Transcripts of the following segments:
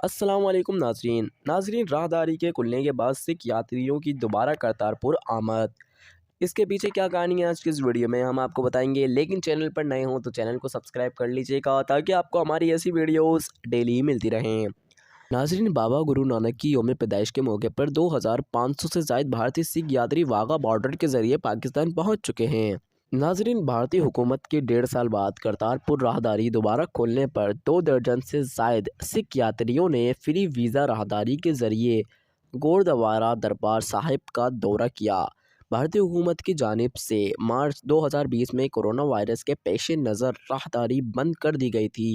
अस्सलाम वालेकुम नाजरीन राहदारी के खुलने के बाद सिख यात्रियों की दोबारा करतारपुर आमद। इसके पीछे क्या कहानी है आज की इस वीडियो में हम आपको बताएंगे, लेकिन चैनल पर नए हों तो चैनल को सब्सक्राइब कर लीजिएगा ताकि आपको हमारी ऐसी वीडियोस डेली मिलती रहें। नाजरीन, बाबा गुरु नानक की यौम पैदाइश के मौके पर 2500 से ज़ायद भारतीय सिख यात्री वाघा बॉर्डर के ज़रिए पाकिस्तान पहुंच चुके हैं। नाजरीन, भारतीय हुकूमत के 1.5 साल बाद करतारपुर राहदारी दोबारा खोलने पर 2 दर्जन से ज़ायद सिख यात्रियों ने फ्री वीज़ा राहदारी के ज़रिए गुरुद्वारा दरबार साहिब का दौरा किया। भारतीय हुकूमत की जानिब से मार्च 2020 में कोरोना वायरस के पेश नज़र राहदारी बंद कर दी गई थी।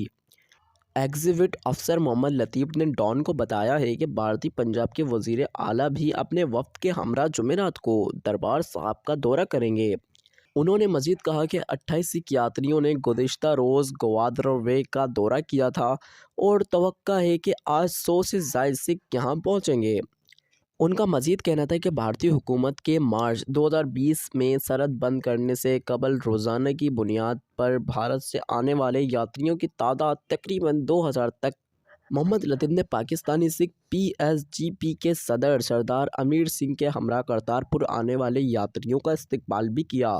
एग्जीक्यूटिव अफसर मोहम्मद लतीफ़ ने डॉन को बताया है कि भारतीय पंजाब के वज़ीर आला भी अपने वफ़द के हमरा जुमेरात को दरबार साहब का दौरा करेंगे। उन्होंने मज़ीद कहा कि 28 सिख यात्रियों ने गुज़िश्ता रोज़ ग्वादरवे का दौरा किया था और तवक्का है कि आज 100 से ज़ायद सिख यहाँ पहुँचेंगे। उनका मज़ीद कहना था कि भारतीय हुकूमत के मार्च 2020 में सरहद बंद करने से कबल रोज़ाना की बुनियाद पर भारत से आने वाले यात्रियों की तादाद तकरीबन 2000 तक। मोहम्मद लतीफ़ ने पाकिस्तानी सिख PSGP के सदर सरदार अमीर सिंह के हमरा करतारपुर आने वाले यात्रियों का इस्तकबाल भी किया।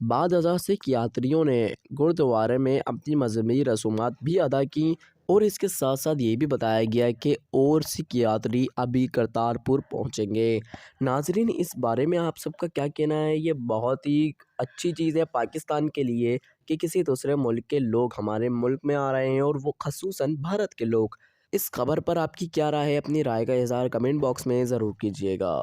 बाद अज़ा सिख यात्रियों ने गुरुद्वारे में अपनी मजहबी रसूमात भी अदा की और इसके साथ साथ ये भी बताया गया कि और सिख यात्री अभी करतारपुर पहुंचेंगे। नाजरीन, इस बारे में आप सबका क्या कहना है? ये बहुत ही अच्छी चीज़ है पाकिस्तान के लिए कि किसी दूसरे मुल्क के लोग हमारे मुल्क में आ रहे हैं, और वो खसूसन भारत के लोग। इस खबर पर आपकी क्या राय है? अपनी राय का इज़हार कमेंट बॉक्स में ज़रूर कीजिएगा।